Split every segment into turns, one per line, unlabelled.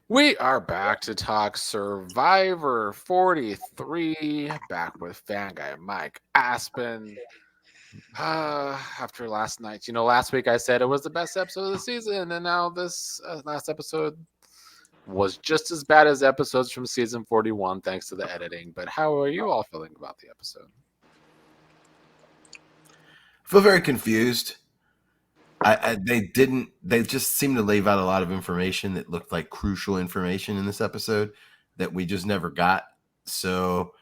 We are back to talk Survivor 43, back with fan guy Mike Aspen. After last night, last week I said it was the best episode of the season, and now this last episode was just as bad as episodes from season 41, thanks to the editing. But how are you all feeling about the episode?
I feel very confused. They just seemed to leave out a lot of information that looked like crucial information in this episode that we just never got. So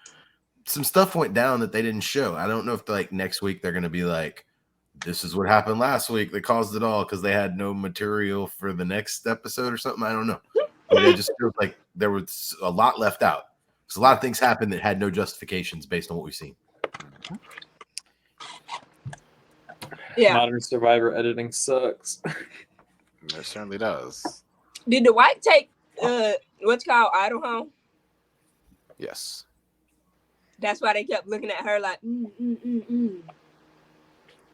some stuff went down that they didn't show. I don't know if like next week they're going to be like, this is what happened last week that caused it all because they had no material for the next episode or something. I don't know. But it just feels like there was a lot left out. So a lot of things happened that had no justifications based on what we've seen.
Yeah.
Modern Survivor editing sucks.
It certainly does.
Did Dwight take what's called idle home?
Yes.
That's why they kept looking at her like,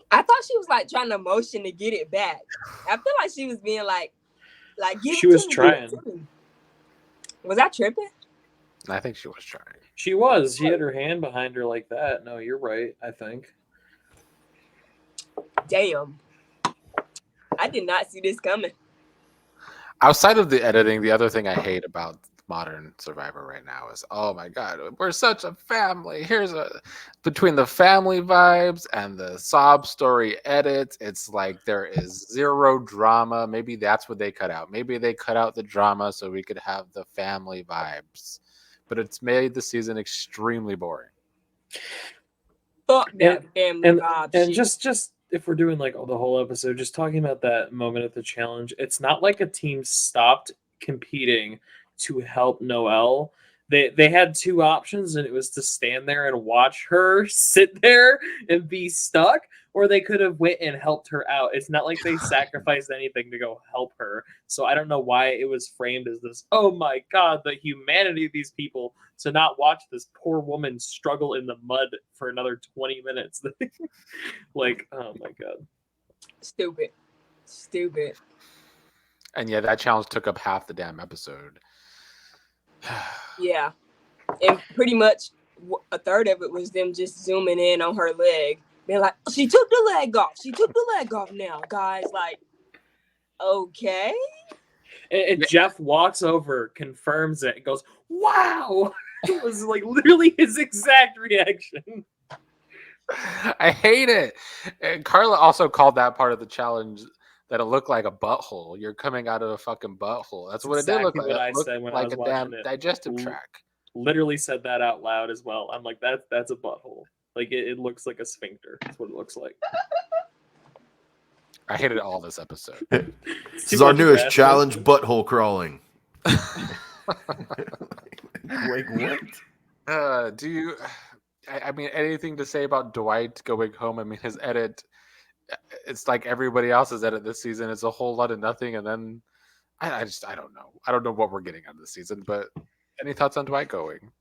I thought she was like trying to motion to get it back. I feel like she was being like get
She
it
was
to me,
trying.
get it to me. Was I tripping?
I think she was trying.
She was. She had her hand behind her like that. No, you're right, I think.
Damn. I did not see this coming.
Outside of the editing, the other thing I hate about modern Survivor right now is, oh my god, we're such a family. Between the family vibes and the sob story edits, it's like there is zero drama. Maybe that's what they cut out. Maybe they cut out the drama so we could have the family vibes. But it's made the season extremely boring.
Fuck that family vibe
and
shit.
just if we're doing like the whole episode, just talking about that moment at the challenge, it's not like a team stopped competing to help Noelle. They had two options, and it was to stand there and watch her sit there and be stuck, or they could have went and helped her out. It's not like they sacrificed anything to go help her. So I don't know why it was framed as this, oh my god, the humanity of these people to not watch this poor woman struggle in the mud for another 20 minutes. Like, oh my god.
Stupid.
And yeah, that challenge took up half the damn episode.
Yeah. And pretty much a third of it was them just zooming in on her leg. Being like, she took the leg off. She took the leg off now, guys. Like, okay.
And Jeff walks over, confirms it, and goes, wow! It was like literally his exact reaction.
I hate it. And Carla also called that part of the challenge that it looked like a butthole. You're coming out of a fucking butthole. That's what it did look like.
What I
It looked
said when
like
I was
a
watching
damn
it.
digestive tract.
Literally said that out loud as well. I'm like, that's a butthole. Like it looks like a sphincter. That's what it looks like.
I hated all this episode.
This is our newest challenge, butthole crawling. Like what?
Do you? I mean, anything to say about Dwight going home? I mean, his edit. It's like everybody else's edit this season. It's a whole lot of nothing, and then I don't know. I don't know what we're getting out of this season. But any thoughts on Dwight going?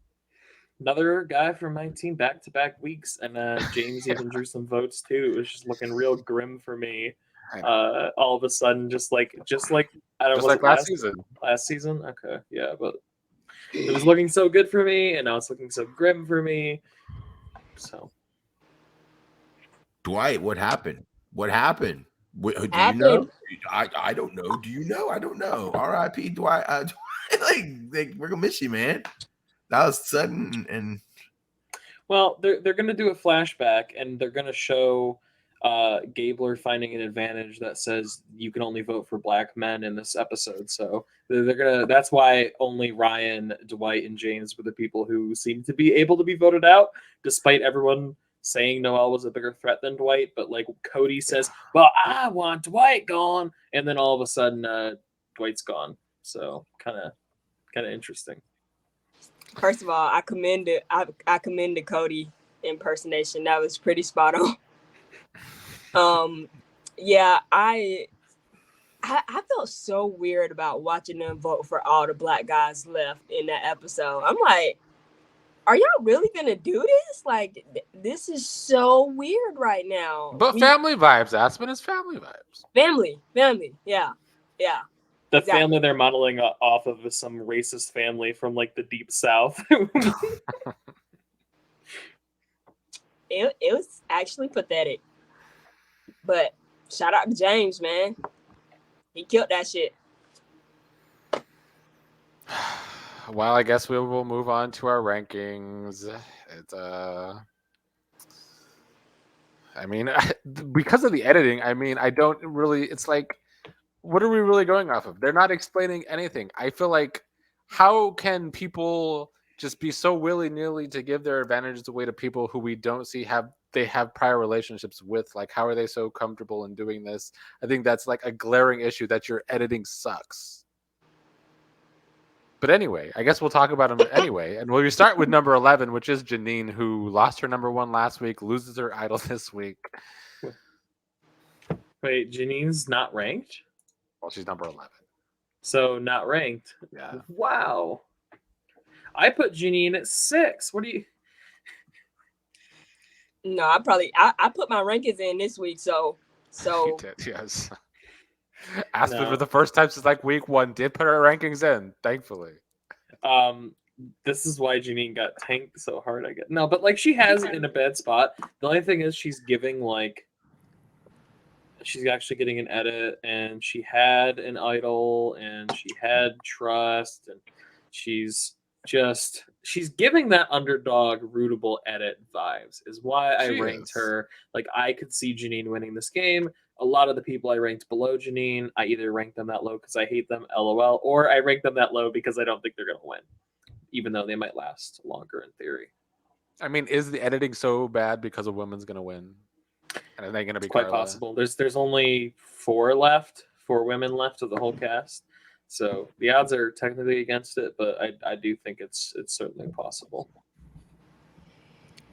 Another guy from my team back-to-back weeks, and James even drew some votes too. It was just looking real grim for me. All of a sudden, just like I don't know,
like last season.
Last season, okay, yeah, but it was looking so good for me, and now it's looking so grim for me. So,
Dwight, what happened? What happened? Do you know? I don't know. Do you know? I don't know. R.I.P. Dwight. Like we're gonna miss you, man. That was sudden and.
Well, they're gonna do a flashback, and they're gonna show Gabler finding an advantage that says you can only vote for black men in this episode. So they're gonna. That's why only Ryan, Dwight, and James were the people who seemed to be able to be voted out, despite everyone saying Noelle was a bigger threat than Dwight. But like Cody says, well, I want Dwight gone, and then all of a sudden Dwight's gone. So kind of interesting.
First of all, I commended Cody impersonation. That was pretty spot on. Yeah, I felt so weird about watching them vote for all the black guys left in that episode. I'm like, are y'all really gonna do this? Like, this is so weird right now.
But family vibes, Aspen is family vibes.
Family, yeah.
The
Exactly.
family they're modeling off of is some racist family from like the deep south.
It was actually pathetic. But shout out to James, man. He killed that shit.
Well, I guess we will move on to our rankings. It's I mean, because of the editing, I mean, I don't really. It's like, what are we really going off of? They're not explaining anything. I feel like, how can people just be so willy nilly to give their advantages away to people who we don't see have prior relationships with? Like, how are they so comfortable in doing this? I think that's like a glaring issue, that your editing sucks. But anyway, I guess we'll talk about them anyway. And we'll start with number 11, which is Janine, who lost her number 1 last week, loses her idol this week.
Wait, Janine's not ranked?
Well, she's number 11.
So not ranked.
Yeah.
Wow. I put Janine at 6. What do you...
No, I put my rankings in this week, so
You did, yes. Aspen,
No.
for the first time since like week 1, did put her rankings in, thankfully.
This is why Janine got tanked so hard, I guess. No, but like she has it in a bad spot. The only thing is she's giving like she's actually getting an edit, and she had an idol, and she had trust, and she's giving that underdog rootable edit vibes is why I
She
ranked
is.
her. Like I could see Janine winning this game. A lot of the people I ranked below Janine, I either ranked them that low because I hate them, LOL, or I ranked them that low because I don't think they're gonna win, even though they might last longer in theory.
I mean, is the editing so bad because a woman's going to win? And are they going to be
It's quite
Carla?
possible. There's only 4 women left of the whole cast. So the odds are technically against it, but I do think it's certainly possible.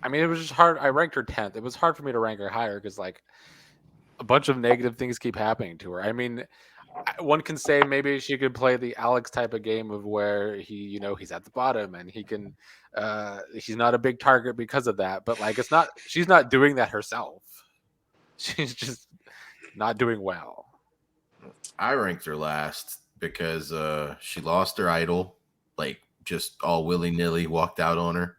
I mean, it was just hard. I ranked her 10th. It was hard for me to rank her higher because, like, a bunch of negative things keep happening to her. I mean, one can say maybe she could play the Alex type of game of where he's at the bottom and he's not a big target because of that. But like, she's not doing that herself. She's just not doing well.
I ranked her last because she lost her idol, like just all willy-nilly walked out on her.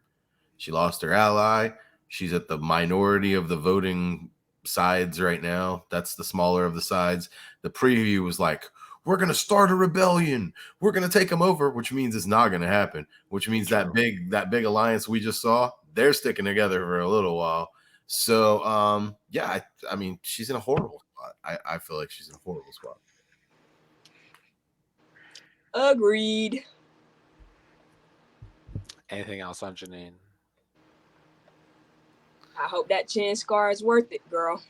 She lost her ally. She's at the minority of the voting sides right now. That's the smaller of the sides. The preview was like, we're going to start a rebellion. We're going to take them over, which means it's not going to happen, which means that big alliance we just saw, they're sticking together for a little while. So, yeah, I mean, she's in a horrible spot. I feel like she's in a horrible spot.
agreed.
Anything else on Janine?
I hope that chin scar is worth it, girl.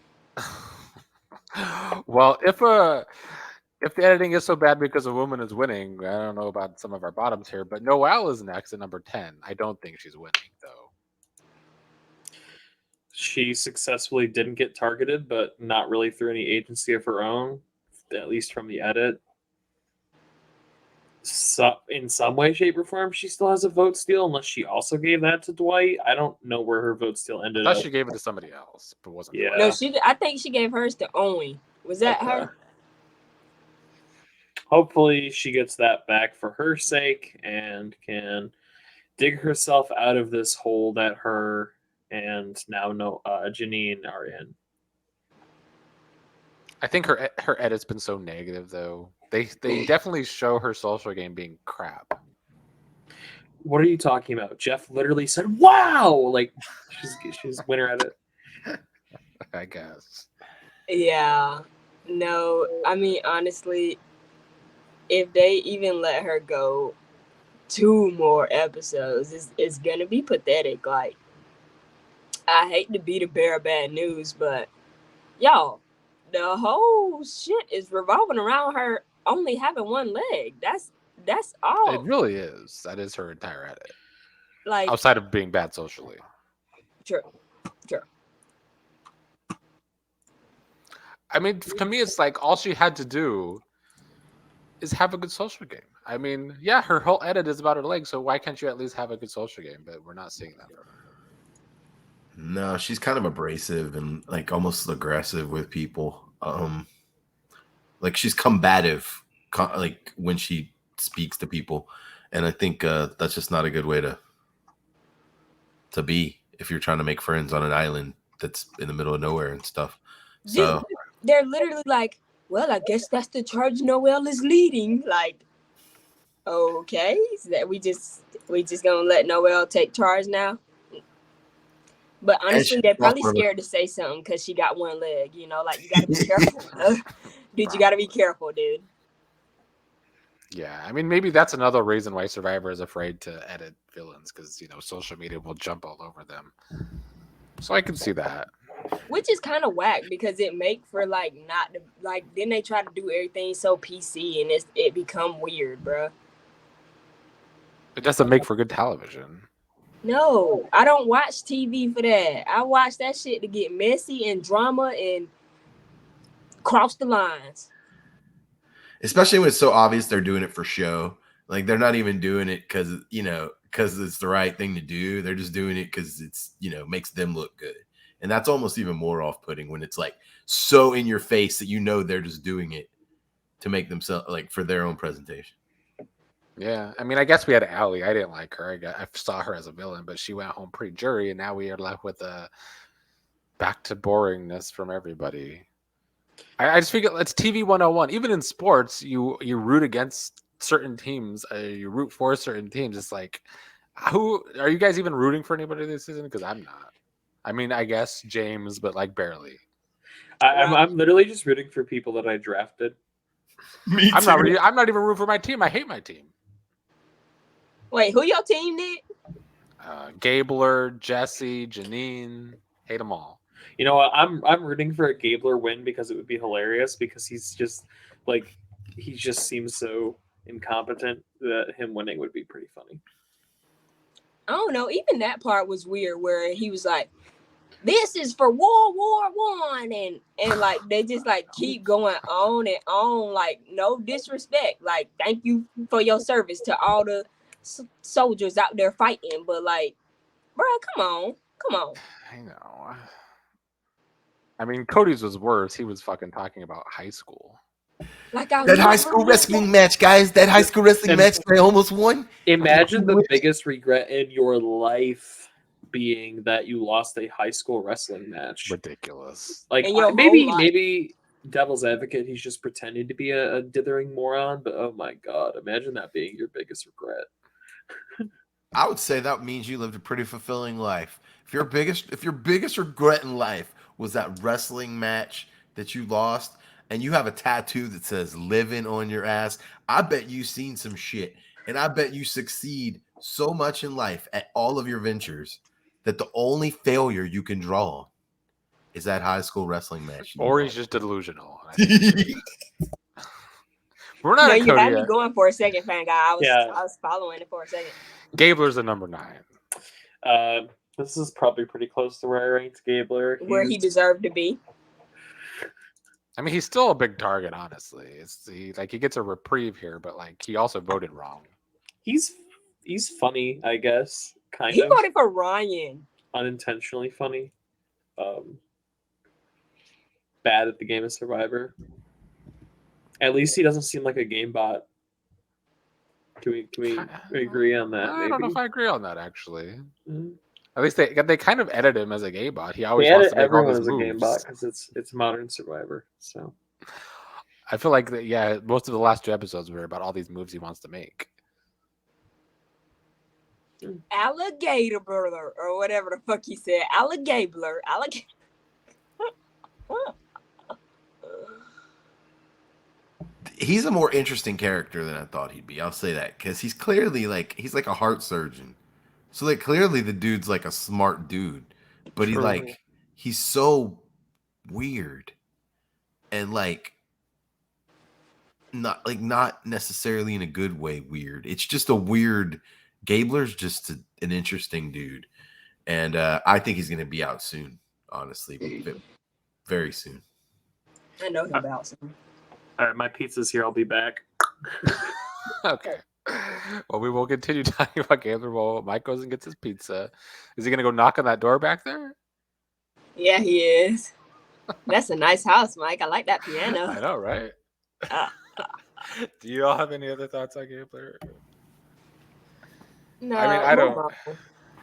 Well, if the editing is so bad because a woman is winning, I don't know about some of our bottoms here, but Noelle is next at number 10. I don't think she's winning, though.
She successfully didn't get targeted, but not really through any agency of her own, at least from the edit. So, in some way, shape, or form, she still has a vote steal, unless she also gave that to Dwight. I don't know where her vote steal
I
ended
thought
up.
she gave it to somebody else, but wasn't.
Yeah.
No, I think she gave hers to Owen. Was that
Okay.
her?
Hopefully, she gets that back for her sake and can dig herself out of this hole that her and now Janine are in.
I think her edit's been so negative, though. They definitely show her social game being crap.
What are you talking about? Jeff literally said, "Wow!" Like she's winner at it.
I guess.
Yeah. No, I mean, honestly, if they even let her go 2 more episodes, it's going to be pathetic. Like, I hate to be the bearer of bad news, but y'all, the whole shit is revolving around her only having 1 leg. That's all.
It really is. That is her entire edit.
Like,
Outside of being bad socially.
true.
I mean, to me, it's like all she had to do is have a good social game. I mean, yeah, her whole edit is about her legs, so why can't you at least have a good social game? But we're not seeing that from her.
No, she's kind of abrasive and like almost aggressive with people. Like she's combative like when she speaks to people, and I think that's just not a good way to be if you're trying to make friends on an island that's in the middle of nowhere and stuff. So
Dude, they're literally like, well, I guess that's the charge Noelle is leading. Like, okay, so that we just gonna let Noelle take charge now. But honestly, they're probably scared to say something because she got one leg. You know, like you gotta be careful, dude. You gotta be careful, dude.
Yeah, I mean, maybe that's another reason why Survivor is afraid to edit villains because social media will jump all over them. So I can see that.
Which is kind of whack because it make for like not like then they try to do everything so PC and it become weird, bro.
It doesn't make for good television.
No, I don't watch TV for that. I watch that shit to get messy and drama and cross the lines.
Especially when it's so obvious they're doing it for show. Like they're not even doing it because it's the right thing to do. They're just doing it because it's makes them look good. And that's almost even more off-putting when it's like so in your face that they're just doing it to make themselves like for their own presentation.
Yeah, I mean, I guess we had Allie. I didn't like her. I saw her as a villain, but she went home pre-jury, and now we are left with a back to boringness from everybody. I just figure it's TV 101. Even in sports, you root against certain teams. You root for certain teams. It's like, who are you guys even rooting for anybody this season? Because I'm not. I mean, I guess James, but like barely.
I'm literally just rooting for people that I drafted.
Me too.
I'm not even rooting for my team. I hate my team.
Wait, who your team did?
Gabler, Jesse, Janine, hate them all.
You know what? I'm rooting for a Gabler win because it would be hilarious because he's just like he just seems so incompetent that him winning would be pretty funny.
I don't know. Even that part was weird where he was like, "This is for World War I," and like they just like keep going on and on, like no disrespect. Like thank you for your service to all the soldiers out there fighting, but like, bro, come on.
I know. I mean, Cody's was worse. He was fucking talking about high school.
Like
that high school wrestling match, guys. That high school wrestling match they almost won.
Imagine the biggest regret in your life being that you lost a high school wrestling match.
Ridiculous.
Like maybe devil's advocate, he's just pretending to be a dithering moron, but oh my god, imagine that being your biggest regret.
I would say that means you lived a pretty fulfilling life. If your biggest regret in life was that wrestling match that you lost, and you have a tattoo that says "living" on your ass, I bet you've seen some shit, and I bet you succeed so much in life at all of your ventures that the only failure you can draw on is that high school wrestling match.
Or he's just delusional. We're not.
No, you had me going for a second, fan guy. I was following it for a second.
Gabler's the number 9.
This is probably pretty close to where I ranked Gabler.
Where he deserved to be.
I mean, he's still a big target, honestly. He gets a reprieve here, but like he also voted wrong.
He's funny, I guess.
He voted for Ryan.
Unintentionally funny. Bad at the game of Survivor. At least he doesn't seem like a game bot. Can we agree on that?
I don't know if I agree on that actually. Mm-hmm. At least they kind of edit him as a game bot. He always wants to make all his moves.
Everyone is a game bot because it's modern Survivor. So
I feel like most of the last 2 episodes were about all these moves he wants to make.
Alligator brother or whatever the fuck he said. Alligator.
He's a more interesting character than I thought he'd be. I'll say that because he's clearly he's like a heart surgeon. So like clearly the dude's like a smart dude, but he's so weird and not necessarily in a good way weird. It's just a weird. Gabler's just an interesting dude, and I think he's going to be out soon. Honestly, very soon.
I know he'll be out soon.
All right, my pizza's here. I'll be back.
Okay. Well, we will continue talking about Gabler while Mike goes and gets his pizza. Is he going to go knock on that door back there?
Yeah, he is. That's a nice house, Mike. I like that piano.
I know, right? Do you all have any other thoughts on Gabler?
No,
I mean, I
move
don't.
on.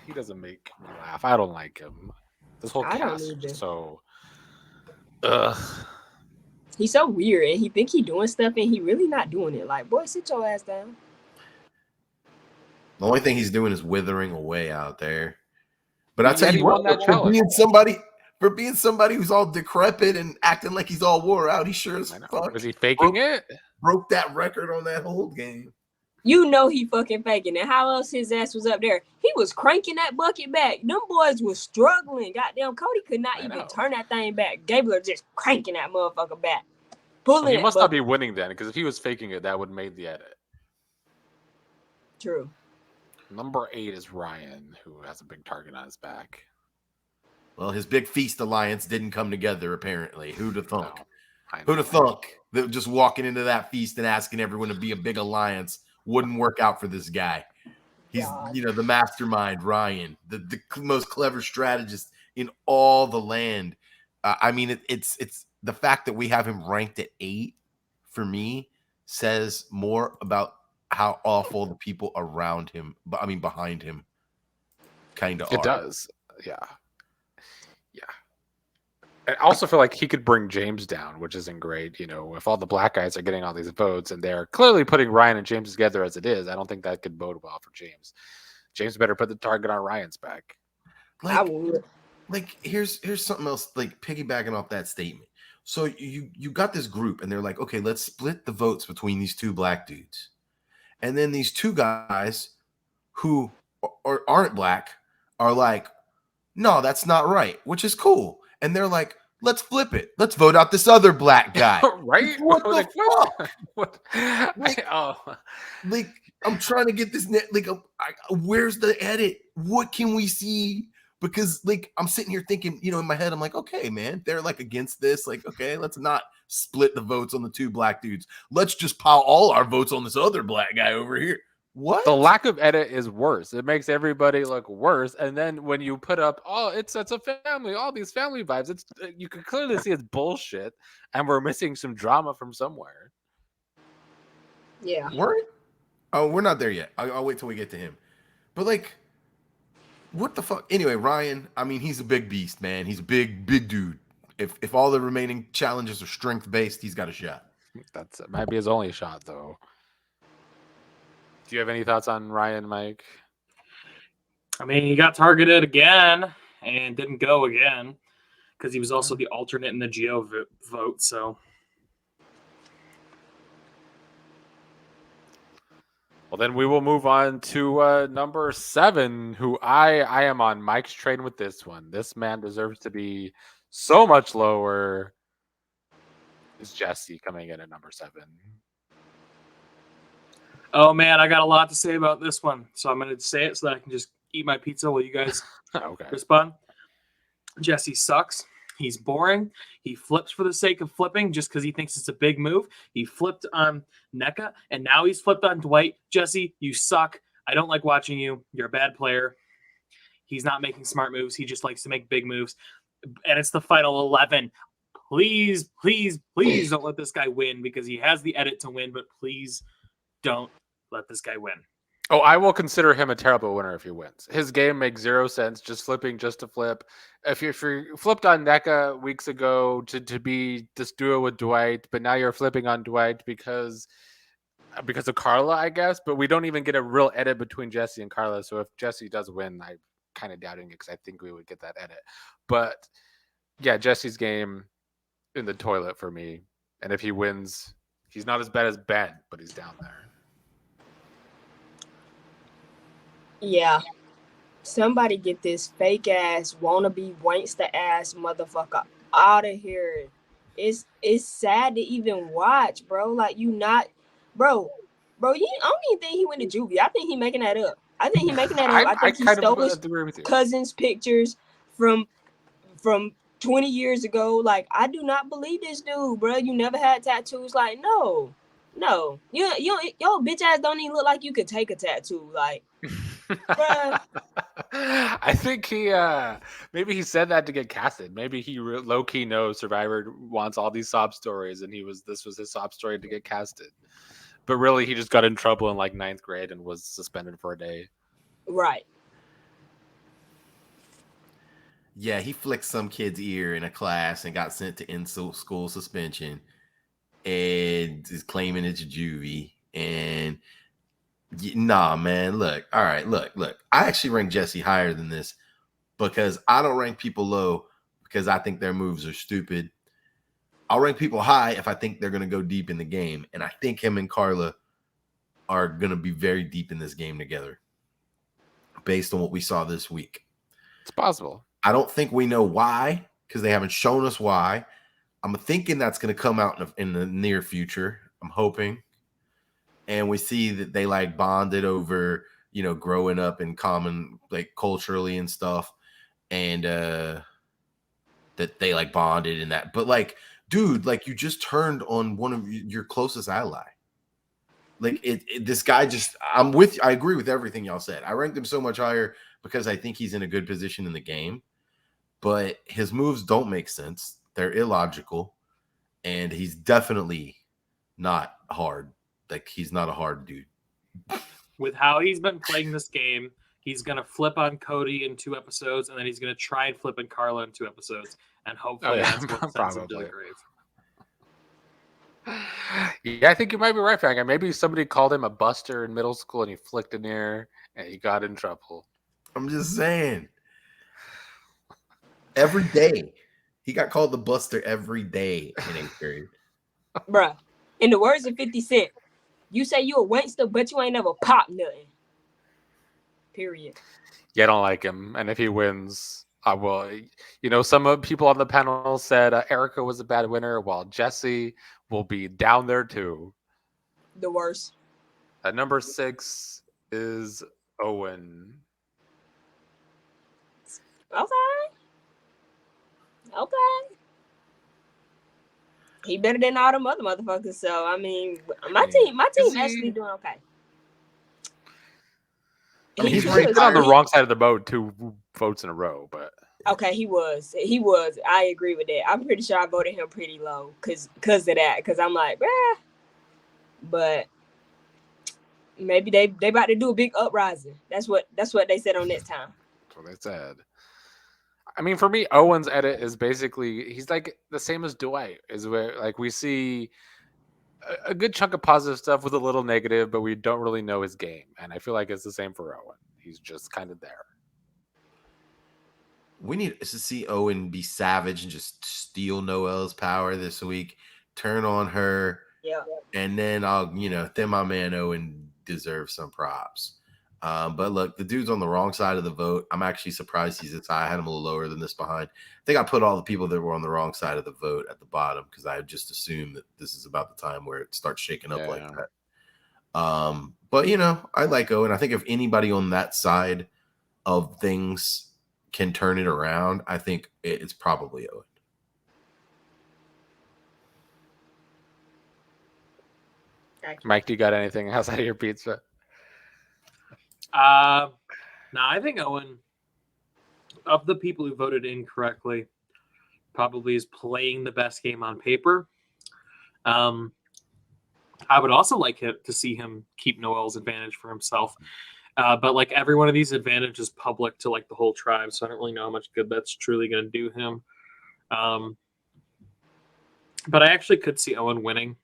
He doesn't make me laugh. I don't like him. This whole
I don't
cast is
either.
just so. Ugh.
He's so weird, and he think he doing stuff, and he really not doing it. Like, boy, sit your ass down.
The only thing he's doing is withering away out there. But I
Yet
tell
he
you what,
won that
for
challenge.
being somebody who's all decrepit and acting like he's all wore out, he sure as
I know.
fuck
Was he faking it?
broke that record on that whole game.
You know he fucking faking it. How else his ass was up there? He was cranking that bucket back. Them boys was struggling. Goddamn, Cody could not
I
even
know.
turn that thing back. Gabler just cranking that motherfucker back. Pulling
He
that
must not be
bucket.
winning then, because if he was faking it, that would have made the edit.
True.
Number 8 is Ryan, who has a big target on his back.
Well, his big feast alliance didn't come together, apparently. Who'd have thunk?
No, I know.
Who'd have thunk that just walking into that feast and asking everyone to be a big alliance wouldn't work out for this guy? He's,
God.
the mastermind, Ryan, the most clever strategist in all the land. I mean, it's the fact that we have him ranked at 8 for me says more about how awful the people around him, behind him, kind of are.
It does. Yeah. I also feel like he could bring James down, which isn't great. If all the black guys are getting all these votes and they're clearly putting Ryan and James together as it is, I don't think that could bode well for James. James better put the target on Ryan's back.
I would.
Like here's something else, like piggybacking off that statement. So you got this group and they're like, okay, let's split the votes between these two black dudes. And then these two guys who aren't black are like, no, that's not right, which is cool. And they're like, let's flip it. Let's vote out this other black guy.
Right?
What the
Like,
fuck?
What?
Like, I'm trying to get this net. Like, where's the edit? What can we see? Because, like, I'm sitting here thinking, in my head, I'm like, okay, man, they're like against this. Like, okay, let's not split the votes on the two black dudes. Let's just pile all our votes on this other black guy over here. What?
The lack of edit is worse. It makes everybody look worse. And then when you put up, it's a family, all these family vibes, you can clearly see it's bullshit, and we're missing some drama from somewhere.
Yeah.
We're not there yet. I'll wait till we get to him. But like, what the fuck? Anyway, Ryan, I mean, he's a big beast, man. He's a big dude. If all the remaining challenges are strength based, he's got a shot.
That might be his only shot, though. Do you have any thoughts on Ryan, Mike?
I mean, he got targeted again and didn't go again because he was also the alternate in the Geo vote. So,
well, then we will move on to number 7, who I am on Mike's train with this one. This man deserves to be so much lower. Is Jesse coming in at number 7?
oh man, I got a lot to say about this one. So I'm going to say it so that I can just eat my pizza while you guys
Okay.
respond. Jesse sucks. He's boring. He flips for the sake of flipping just because he thinks it's a big move. He flipped on NECA, and now he's flipped on Dwight. Jesse, you suck. I don't like watching you. You're a bad player. He's not making smart moves. He just likes to make big moves. And it's the final 11. Please, please, please don't let this guy win because he has the edit to win, but please don't let this guy win.
Oh, I will consider him a terrible winner if he wins. His game makes zero sense, just flipping just to flip. If you flipped on NECA weeks ago to be this duo with Dwight, but now you're flipping on Dwight because of Carla, I guess. But we don't even get a real edit between Jesse and Carla. So if Jesse does win, I'm kind of doubting it because I think we would get that edit. But yeah, Jesse's game in the toilet for me. And if he wins, he's not as bad as Ben, but he's down there.
Yeah. Somebody get this fake ass wannabe wankster ass motherfucker out of here. It's sad to even watch, bro. Like you not, bro. I don't even think he went to juvie. I think he making that up. I think he stole his
agree with you.
cousin's pictures from 20 years ago. Like I do not believe this dude, bro. You never had tattoos. Like no. Your bitch ass don't even look like you could take a tattoo. Like.
I think he maybe he said that to get casted. Maybe he low-key knows Survivor wants all these sob stories, and this was his sob story to get casted. But really, he just got in trouble in like 9th grade and was suspended for a day.
Right.
Yeah, he flicked some kid's ear in a class and got sent to in-school suspension and is claiming it's juvie. And nah, man, look. All right, look. I actually rank Jesse higher than this because I don't rank people low because I think their moves are stupid. I'll rank people high if I think they're going to go deep in the game. And I think him and Carla are going to be very deep in this game together based on what we saw this week.
It's possible.
I don't think we know why because they haven't shown us why. I'm thinking that's going to come out in the near future. I'm hoping. And we see that they like bonded over, growing up in common, like culturally and stuff. And that they like bonded in that. But like, dude, like you just turned on one of your closest ally. Like this guy just, I agree with everything y'all said. I ranked him so much higher because I think he's in a good position in the game. But his moves don't make sense. They're illogical. And he's definitely not hard. Like, he's not a hard dude.
With how he's been playing this game, he's going to flip on Cody in 2 episodes, and then he's going to try and flip on Carla in 2 episodes. And hopefully that's what sends him to the grave.
Yeah, I think you might be right, Frank. Maybe somebody called him a buster in middle school and he flicked an ear and he got in trouble.
I'm just saying. Every day. He got called the buster every day in 8th grade.
Bruh, in the words of 50 Cent, you say you a wankster, but you ain't never popped nothing. Period.
Yeah, I don't like him. And if he wins, I will. Some people on the panel said Erica was a bad winner, while Jesse will be down there too.
The worst.
At number 6 is Owen.
Okay. He better than all them other motherfuckers. So my team actually doing okay.
He's ranked on the wrong side of the boat 2 votes in a row, but
okay, he was. I agree with that. I'm pretty sure I voted him pretty low because of that. Because I'm like, but maybe they about to do a big uprising. That's what they said on Next Time.
That's what they said. For me, Owen's edit is basically he's like the same as Dwight. Is where like we see a good chunk of positive stuff with a little negative, but we don't really know his game. And I feel like it's the same for Owen. He's just kind of there.
We need to see Owen be savage and just steal Noelle's power this week, turn on her.
Yeah.
And then then my man Owen deserves some props. But look, the dude's on the wrong side of the vote. I'm actually surprised he's this high. I had him a little lower than this behind. I think I put all the people that were on the wrong side of the vote at the bottom because I just assumed that this is about the time where it starts shaking up like that. But I like Owen. I think if anybody on that side of things can turn it around, I think it's probably Owen.
Mike, do you got anything outside of your pizza?
I think Owen, of the people who voted incorrectly, probably is playing the best game on paper. I would also like to see him keep Noelle's advantage for himself. But like every one of these advantages is public to like the whole tribe, so I don't really know how much good that's truly going to do him. But I actually could see Owen winning.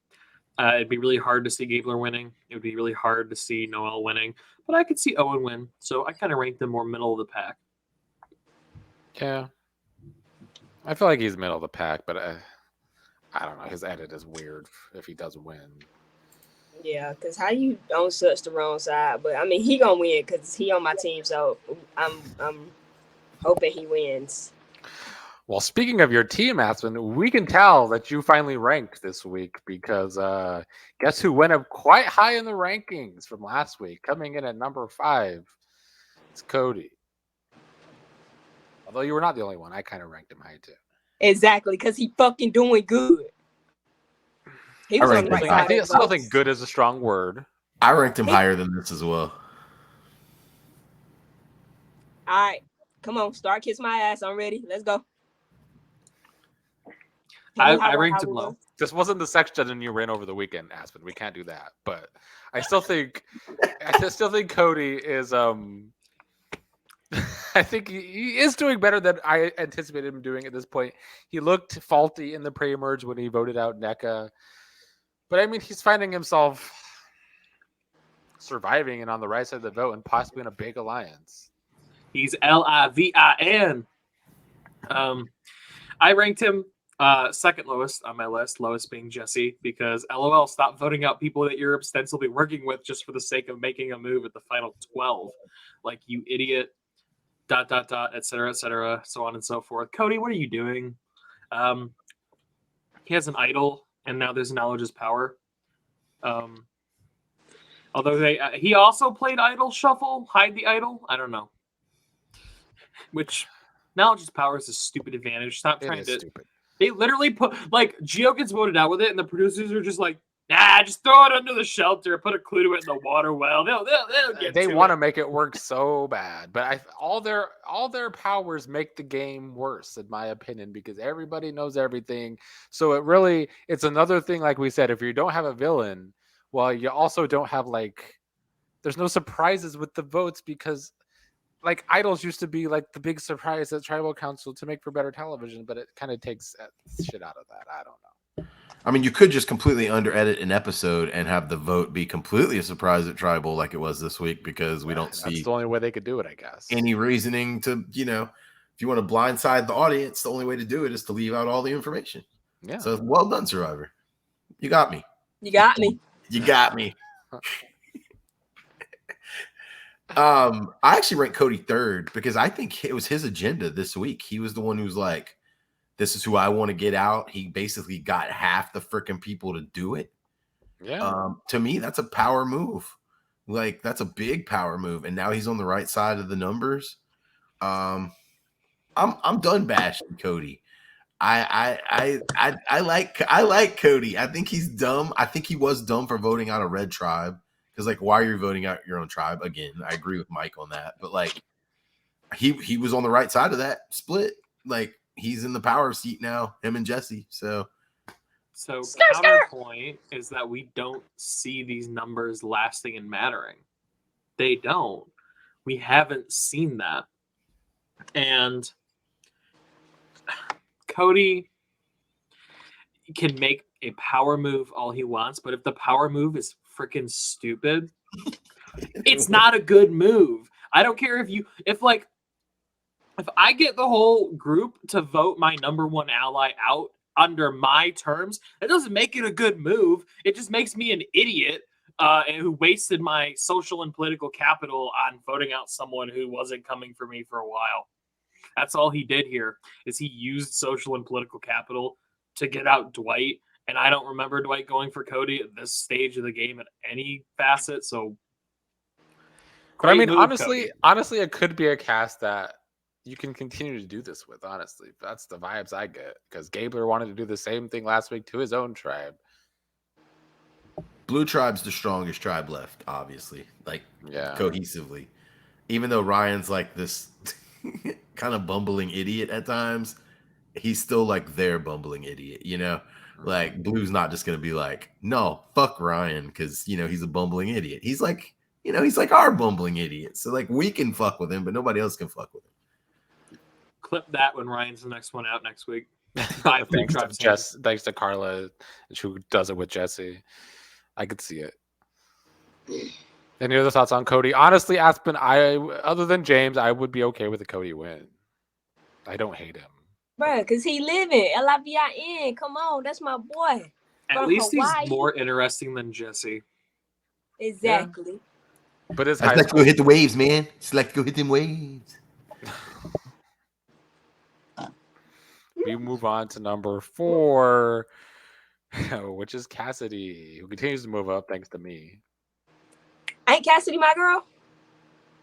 It'd be really hard to see Gabler winning. It would be really hard to see Noelle winning. But I could see Owen win. So I kind of rank them more middle of the pack.
Yeah. I feel like he's middle of the pack, but I don't know. His edit is weird if he does win.
Yeah, because how you on such the wrong side? But he gonna win because he on my team. So I'm hoping he wins.
Well, speaking of your team, Aspen, we can tell that you finally ranked this week because guess who went up quite high in the rankings from last week, coming in at number 5. It's Cody. Although you were not the only one, I kind of ranked him high too.
Exactly, because he fucking doing good. He was on the right side.
I still think good is a strong word.
I ranked him higher than this as well.
All right, come on, start kiss my ass. I'm ready. Let's go.
I ranked him low.
This wasn't the section you ran over the weekend, Aspen. We can't do that. But I still think Cody is I think he is doing better than I anticipated him doing at this point. He looked faulty in the pre-emerge when he voted out NECA. But I mean, he's finding himself surviving and on the right side of the vote and possibly in a big alliance.
He's Livin. I ranked him second lowest on my list, lowest being Jesse, because LOL, stop voting out people that you're ostensibly working with just for the sake of making a move at the final 12. Like, you idiot, ... et cetera, so on and so forth. Cody, what are you doing? He has an idol, and now there's knowledge is power. Although he also played Idol Shuffle, hide the idol. I don't know. Which knowledge is power is a stupid advantage. Stop trying to.
Stupid.
They literally put Gio gets voted out with it, and the producers are just like, nah, just throw it under the shelter, put a clue to it in the water well. They'll get.
They want to make it work so bad, but all their powers make the game worse, in my opinion, because everybody knows everything. So it's another thing. Like we said, if you don't have a villain, well, you also don't have there's no surprises with the votes because idols used to be the big surprise at Tribal Council to make for better television, but it kind of takes shit out of that. I don't know.
I mean, you could just completely under-edit an episode and have the vote be completely a surprise at Tribal like it was this week because we don't see...
That's the only way they could do it, I guess.
...any reasoning to, if you want to blindside the audience, the only way to do it is to leave out all the information.
Yeah.
So, well done, Survivor. You got me.
You got me.
You got me. I actually ranked Cody third because I think it was his agenda this week. He was the one who's like, this is who I want to get out. He basically got half the freaking people to do it.
Yeah.
To me, that's a power move. That's a big power move. And now he's on the right side of the numbers. I'm done bashing Cody. I like Cody. I think he's dumb. I think he was dumb for voting out a red tribe. Because why are you voting out your own tribe? Again, I agree with Mike on that. But he was on the right side of that split. He's in the power seat now, him and Jesse. So
counterpoint is that we don't see these numbers lasting and mattering. They don't. We haven't seen that. And Cody can make a power move all he wants, but if the power move is freaking stupid, it's not a good move. I don't care if I get the whole group to vote my number one ally out under my terms, that doesn't make it a good move. It just makes me an idiot who wasted my social and political capital on voting out someone who wasn't coming for me for a while. That's all he did here, is he used social and political capital to get out Dwight. And I don't remember Dwight going for Cody at this stage of the game at any facet. So,
but I mean, honestly, it could be a cast that you can continue to do this with. Honestly, that's the vibes I get because Gabler wanted to do the same thing last week to his own tribe.
Blue Tribe's the strongest tribe left, obviously, cohesively. Even though Ryan's this kind of bumbling idiot at times, he's still their bumbling idiot, Blue's not just going to be no, fuck Ryan because, he's a bumbling idiot. He's he's our bumbling idiot. So, we can fuck with him, but nobody else can fuck with him.
Clip that when Ryan's the next one out next week.
Thanks to Carla, who does it with Jesse. I could see it. Any other thoughts on Cody? Honestly, Aspen, other than James, I would be okay with a Cody win. I don't hate him.
Bruh, because he living. Livin. Come on, that's my boy.
At least Hawaii. He's more interesting than Jesse.
Exactly.
Yeah. But it's
I like to go hit the waves, man. Just like to go hit them waves.
We move on to number 4, which is Cassidy, who continues to move up thanks to me.
Ain't Cassidy my girl?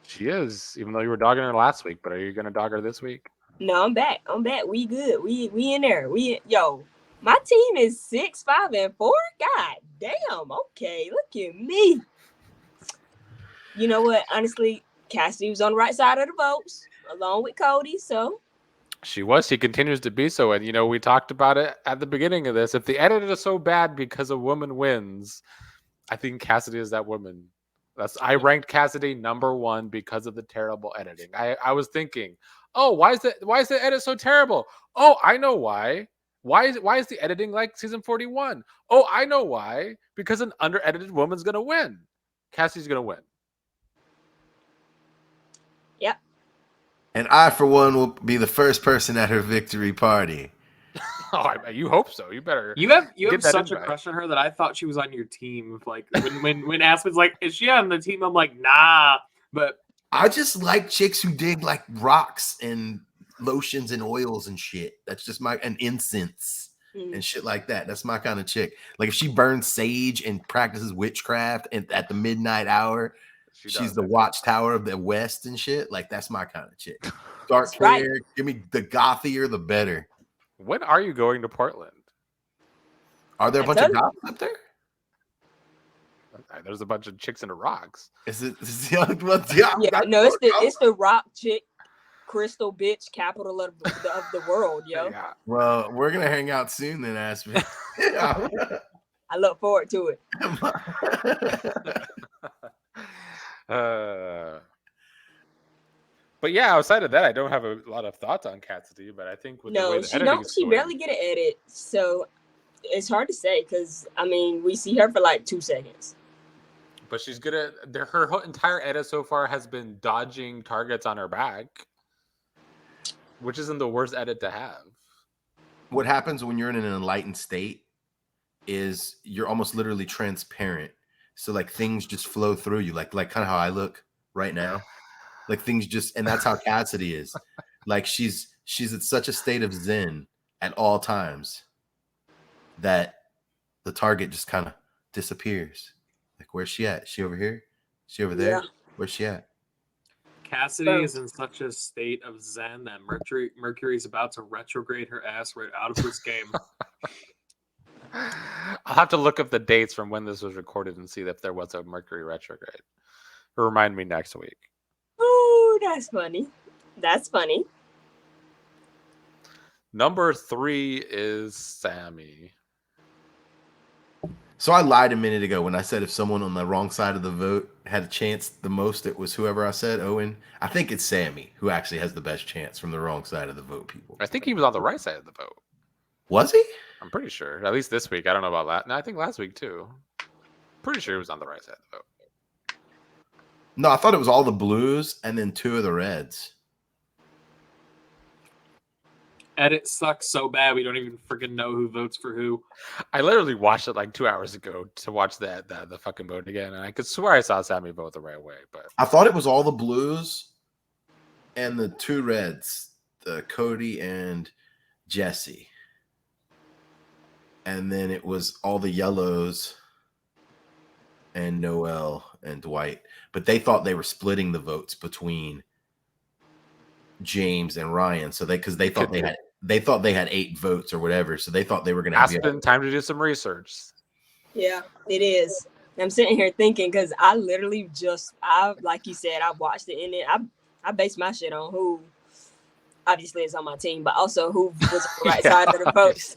She is, even though you were dogging her last week. But are you going to dog her this week?
No, I'm back. We good. We in there. My team is 6, 5, and 4. God damn. Okay, look at me. You know what? Honestly, Cassidy was on the right side of the votes, along with Cody. So
She was. She continues to be so. And, you know, we talked about it at the beginning of this. If the edit is so bad because a woman wins, I think Cassidy is that woman. I ranked Cassidy number 1 because of the terrible editing. I was thinking, oh, why is the edit so terrible? Oh, I know why. Why is the editing like season 41? Oh, I know why. Because an under-edited woman's gonna win. Cassidy's gonna win.
Yep.
And I, for one, will be the first person at her victory party.
Oh, you hope so. You better.
You have
Get that
such a
invite.
crush on her that I thought she was on your team. Like when Aspen's like, is she on the team? I'm like, nah. But
I just like chicks who dig like rocks and lotions and oils and shit. That's just and incense and shit like that. That's my kind of chick. Like if she burns sage and practices witchcraft and at the midnight hour, she's the watchtower of the West and shit. Like that's my kind of chick. Dark
That's
hair.
right.
Give me the gothier, the better.
When are you going to Portland?
Are there a bunch of goths up there?
There's a bunch of chicks in the rocks.
Is it?
Yeah, no, it's the rock chick, crystal bitch capital of the world, yo.
Yeah.
Well, we're gonna hang out soon then, Aspen.
I look forward to it.
But yeah, outside of that, I don't have a lot of thoughts on Cassidy. But I think with the way
No,
the
she
editing
don't.
is
She
going,
barely get an edit, so it's hard to say because I mean we see her for like 2 seconds.
but she's good at her whole entire edit so far has been dodging targets on her back, which isn't the worst edit to have.
What happens when you're in an enlightened state is you're almost literally transparent. So like things just flow through you, like kind of how I look right now. Like things just, and that's how Cassidy is. Like she's at such a state of zen at all times that the target just kind of disappears. Like where's she at? She over here? She over there?
Yeah.
Where's she at?
Cassidy is in such a state of zen that Mercury's about to retrograde her ass right out of this game.
I'll have to look up the dates from when this was recorded and see if there was a Mercury retrograde. Remind me next week.
Oh, that's funny. That's funny.
Number 3 is Sammy.
So I lied a minute ago when I said if someone on the wrong side of the vote had a chance the most, it was whoever I said, Owen. I think it's Sammy who actually has the best chance from the wrong side of the vote, people.
I think he was on the right side of the vote.
Was he?
I'm pretty sure. At least this week. I don't know about last. No, I think last week too. Pretty sure he was on the right side of the vote.
No, I thought it was all the blues and then 2 of the reds.
Edit sucks so bad we don't even freaking know who votes for who.
I literally watched it like 2 hours ago to watch the fucking vote again, and I could swear I saw Sammy vote the right way. But
I thought it was all the blues and the 2 reds, the Cody and Jesse. And then it was all the yellows and Noel and Dwight. But they thought they were splitting the votes between James and Ryan. So they thought they had 8 votes or whatever. So they thought they were going to have
Aspen, time to do some research.
Yeah, it is. I'm sitting here thinking because I literally like you said, I watched it in it. I based my shit on who obviously is on my team, but also who was on the right side of the votes.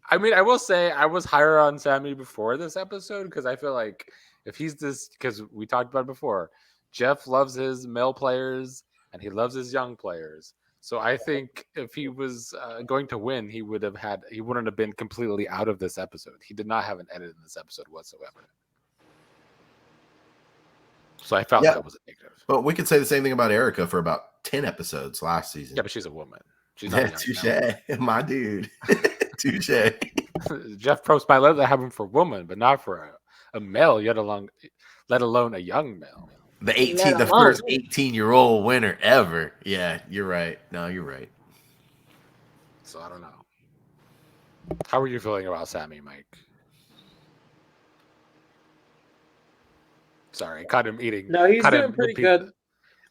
I mean, I will say I was higher on Sammy before this episode because I feel like if he's this, because we talked about it before, Jeff loves his male players and he loves his young players. So I think if he was going to win, he wouldn't have been completely out of this episode. He did not have an edit in this episode whatsoever. So I felt that was a negative.
But we could say the same thing about Erica for about 10 episodes last season.
Yeah, but she's a woman. She's not a young
Touche,
male.
my dude. Touche.
Jeff Probst might let that happen for a woman, but not for a male, let alone a young male.
The first 18-year-old winner ever. Yeah, you're right. No, you're right.
So I don't know. How are you feeling about Sammy, Mike? Sorry, caught him eating.
No, he's doing pretty good.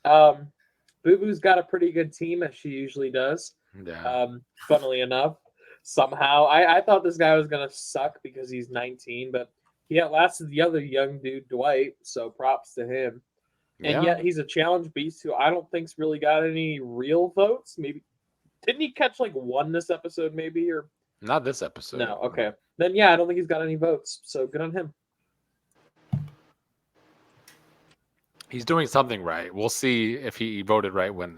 Boo Boo's got a pretty good team, as she usually does.
Yeah.
Funnily enough, somehow I thought this guy was gonna suck because he's 19, but he outlasted the other young dude, Dwight. So props to him. And yet he's a challenge beast who I don't think's really got any real votes. Maybe didn't he catch like one this episode? Maybe or
not this episode.
No. Okay. Then yeah, I don't think he's got any votes. So good on him.
He's doing something right. We'll see if he voted right when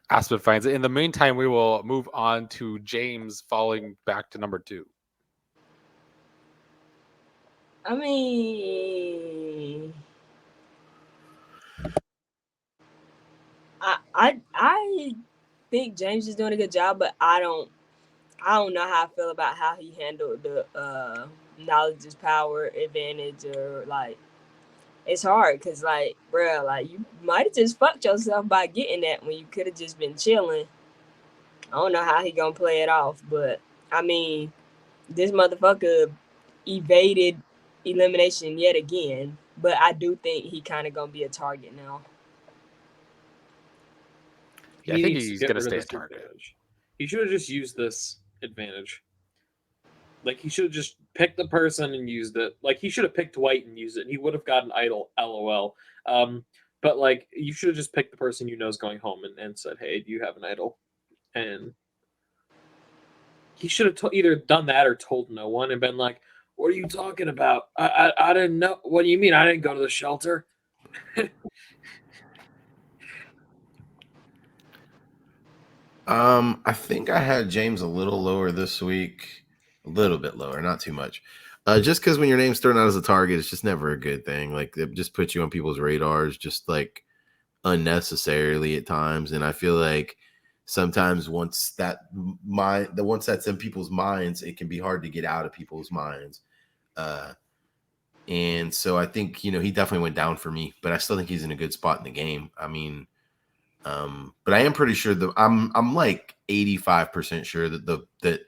Aspen finds it. In the meantime, we will move on to James falling back to number 2.
I mean, I think James is doing a good job, but I don't know how I feel about how he handled the knowledge is power advantage, or like it's hard because like, bro, like you might have just fucked yourself by getting that when you could have just been chilling. I don't know how he gonna play it off, but I mean, this motherfucker evaded elimination yet again, but I do think he kind of gonna be a target now.
Yeah, I think he's gonna stay a target.
Advantage. He should have just used this advantage. Like he should have just picked the person and used it. Like he should have picked Dwight and used it, and he would have gotten idol. LOL. But like you should have just picked the person you know is going home and said, "Hey, do you have an idol?" And he should have either done that or told no one and been like, "What are you talking about? I didn't know. What do you mean? I didn't go to the shelter."
I think I had James a little lower this week, a little bit lower, not too much. Just because when your name's thrown out as a target, it's just never a good thing. Like it just puts you on people's radars, just like unnecessarily at times. And I feel like sometimes once that's in people's minds, it can be hard to get out of people's minds. And so I think he definitely went down for me, but I still think he's in a good spot in the game. I mean. But I am pretty sure that I'm like 85% sure that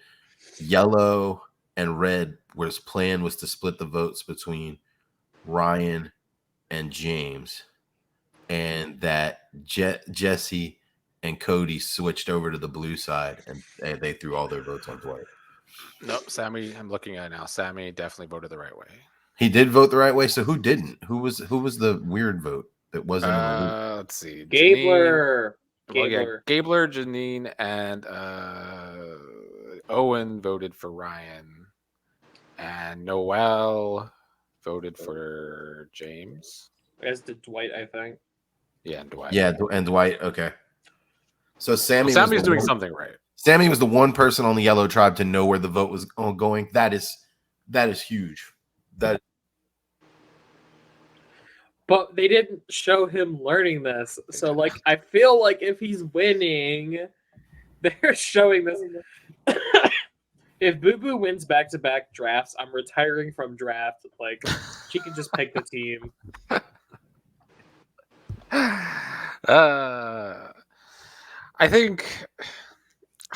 yellow and red plan was to split the votes between Ryan and James, and that Jesse and Cody switched over to the blue side and they threw all their votes on Dwight.
Nope, Sammy. I'm looking at it now. Sammy definitely voted the right way.
He did vote the right way. So who didn't? Who was the weird vote? That wasn't.
Let's see.
Gabler.
Gabler, Janine, and Owen voted for Ryan, and Noel voted for James.
As did Dwight, I think.
Yeah, and Dwight.
Yeah, and Dwight. Okay. So Sammy's
doing something right.
Sammy was the one person on the yellow tribe to know where the vote was going. That is huge.
But they didn't show him learning this. So, like, I feel like if he's winning, they're showing this. If Boo Boo wins back-to-back drafts, I'm retiring from draft. Like, she can just pick the team.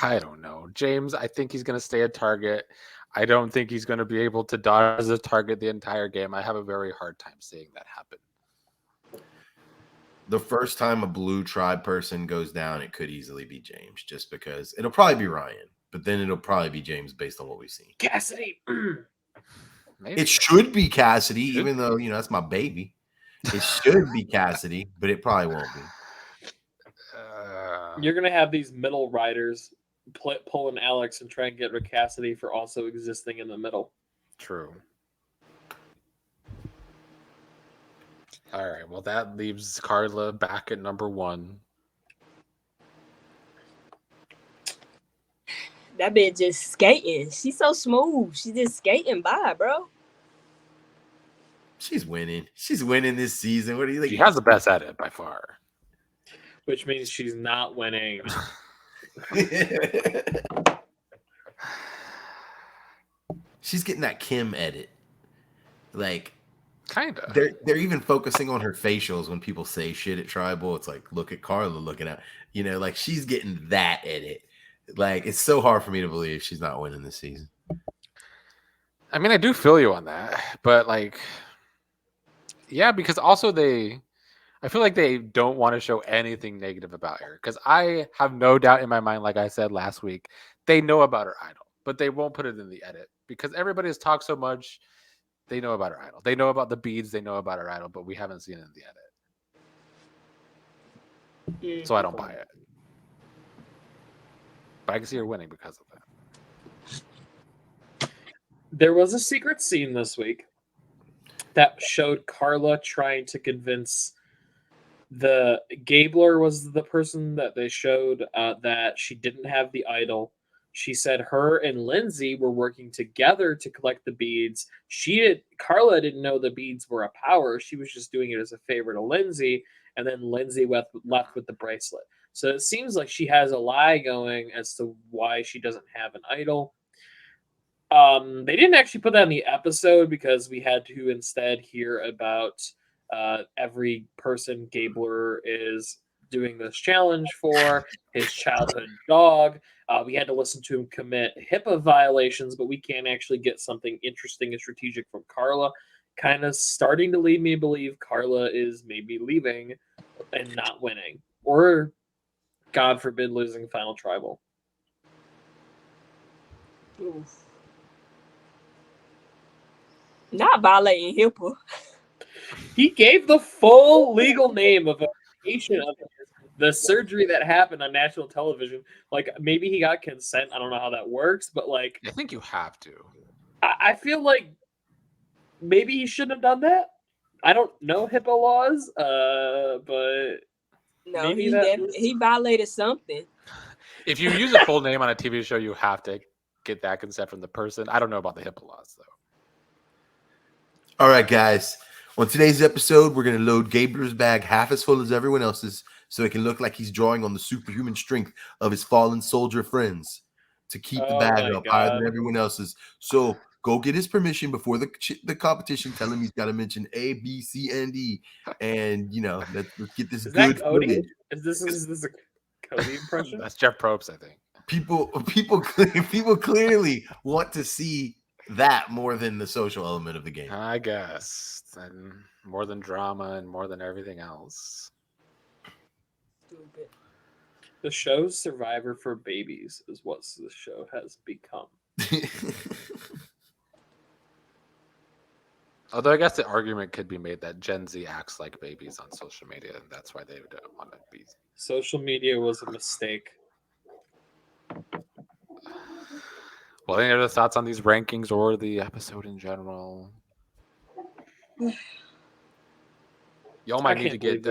I don't know. James, I think he's going to stay a target. I don't think he's going to be able to dodge as a target the entire game. I have a very hard time seeing that happen.
The first time a blue tribe person goes down, it could easily be James, just because it'll probably be Ryan, but then it'll probably be James based on what we've seen.
Cassidy.
Maybe. It should be Cassidy, even though, that's my baby. It should be Cassidy, but it probably won't be.
You're going to have these middle riders pulling Alex and try and get rid of Cassidy for also existing in the middle.
True. All right. Well, that leaves Carla back at number 1.
That bitch just skating. She's so smooth. She's just skating by, bro.
She's winning. She's winning this season. What do you think?
She has the best at it by far.
Which means she's not winning.
She's getting that Kim edit. Like,
kind of.
They're even focusing on her facials when people say shit at Tribal. It's like, look at Carla looking at, like she's getting that edit. Like, it's so hard for me to believe she's not winning this season.
I mean, I do feel you on that, but like, yeah, because also I feel like they don't want to show anything negative about her, because I have no doubt in my mind, like I said last week, they know about her idol, but they won't put it in the edit because everybody has talked so much. They know about her idol. They know about the beads. They know about her idol, but we haven't seen it in the edit. So I don't buy it. But I can see her winning because of that.
There was a secret scene this week that showed Carla trying to convince the Gabler was the person that they showed that she didn't have the idol. She said her and Lindsay were working together to collect the beads. Carla didn't know the beads were a power. She was just doing it as a favor to Lindsay, and then Lindsay left with the bracelet. So it seems like she has a lie going as to why she doesn't have an idol. They didn't actually put that in the episode because we had to instead hear about every person Gabler is doing this challenge for, his childhood dog. We had to listen to him commit HIPAA violations, but we can't actually get something interesting and strategic from Carla. Kind of starting to lead me to believe Carla is maybe leaving and not winning, or God forbid, losing Final Tribal.
Oof. Not violating HIPAA.
He gave the full legal name of a patient of the surgery that happened on national television. Like, maybe he got consent. I don't know how that works, but like,
I think you have to.
I feel like maybe he shouldn't have done that. I don't know HIPAA laws, but
No,
maybe
he violated something.
If you use a full name on a TV show, you have to get that consent from the person. I don't know about the HIPAA laws, though.
All right, guys. On today's episode, we're going to load Gabler's bag half as full as everyone else's so it can look like he's drawing on the superhuman strength of his fallen soldier friends to keep the bag up higher than everyone else's. So go get his permission before the competition. Tell him he's got to mention A, B, C, and D. And, let's get this good footage.
Is this a Cody impression?
That's Jeff Probst, I think.
People clearly want to see that more than the social element of the game.
I guess. And more than drama and more than everything else.
Stupid.
The show's Survivor for Babies is what the show has become.
Although I guess the argument could be made that Gen Z acts like babies on social media, and that's why they don't want to be.
Social media was a mistake.
Well, any other thoughts on these rankings or the episode in general? Y'all might need to get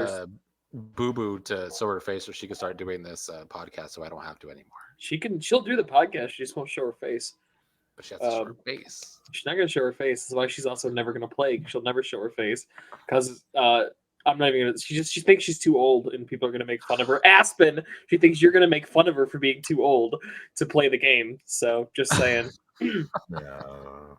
Boo Boo to sew her face so she can start doing this podcast so I don't have to anymore.
She'll do the podcast, she just won't show her face.
But she has to show her face.
She's not going to show her face. That's why she's also never going to play. She'll never show her face because I'm not even going to. She thinks she's too old, and people are going to make fun of her. Aspen, she thinks you're going to make fun of her for being too old to play the game. So just saying.
No.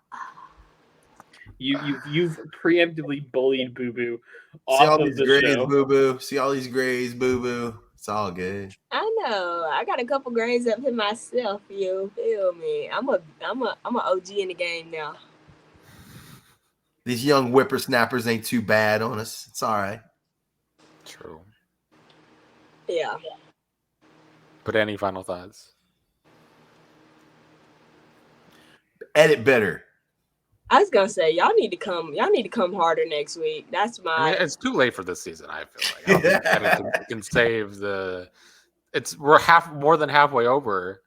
You've preemptively bullied Boo Boo
See all
off of
these
the
grays,
show.
Boo Boo. See all these grays, Boo Boo. It's all good.
I know. I got a couple grades up in myself. You feel me? I'm a OG in the game now.
These young whippersnappers ain't too bad on us. It's all right.
True.
Yeah.
But any final thoughts?
Edit better.
I was gonna say y'all need to come harder next week. That's my.
I mean, it's too late for this season. I feel like I don't think anything can save the. We're more than halfway over.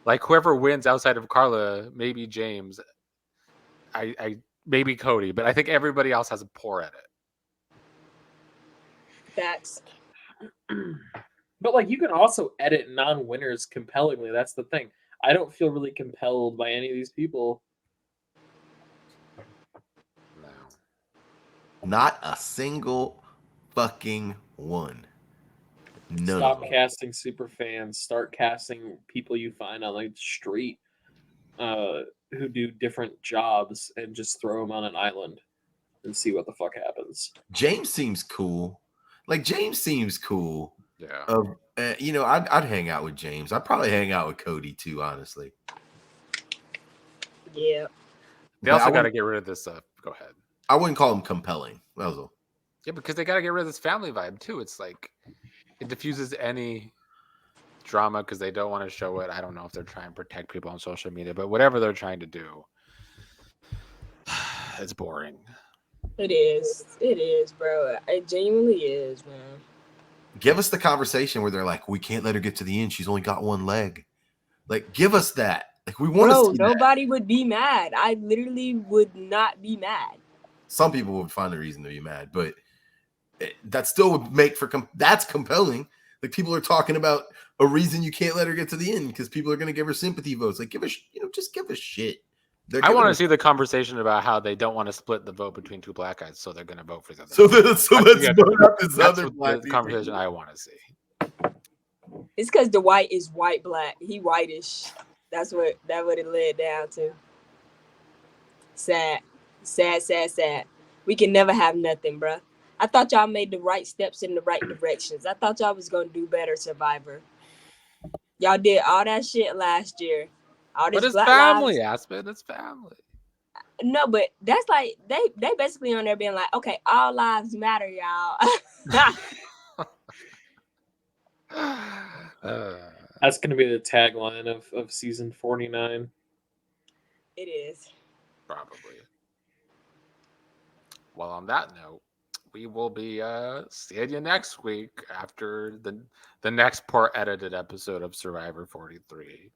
Like whoever wins outside of Carla, maybe James, I maybe Cody, but I think everybody else has a poor edit.
Facts.
But like you can also edit non-winners compellingly. That's the thing. I don't feel really compelled by any of these people.
No.
Not a single fucking one. None.
Stop casting super fans. Start casting people you find on like the street who do different jobs and just throw them on an island and see what the fuck happens.
James seems cool. James seems cool.
Yeah.
I'd hang out with James. I'd probably hang out with Cody too, honestly.
Yeah.
They also got to get rid of this. Go ahead.
I wouldn't call him compelling. That was all.
Yeah, because they got to get rid of this family vibe too. It's like it diffuses any drama because they don't want to show it. I don't know if they're trying to protect people on social media, but whatever they're trying to do, it's boring.
It is, bro. It genuinely is, man.
Give us the conversation where they're like, we can't let her get to the end. She's only got one leg. Like, give us that. Like, we want to
Bro,
see that.
nobody would be mad. I literally would not be mad.
Some people would find a reason to be mad, but that still would make for that's compelling. Like, people are talking about a reason you can't let her get to the end because people are going to give her sympathy votes. Like, give us, just give us shit.
I want to see the conversation about how they don't want to split the vote between two black guys, so they're going to vote for the other.
So let's vote up this
That's
other
what
black
the
people.
conversation I want to see.
It's because the white is white black. He whitish. That's what it led down to. Sad. We can never have nothing, bruh. I thought y'all made the right steps in the right directions. I thought y'all was gonna do better, Survivor. Y'all did all that shit last year. All this
But it's
Black
family,
Lives.
Aspen. It's family.
No, but that's like they basically on there being like, okay, all lives matter, y'all.
That's going to be the tagline of season 49.
It is.
Probably. Well, on that note, we will be seeing you next week after the next poor edited episode of Survivor 43.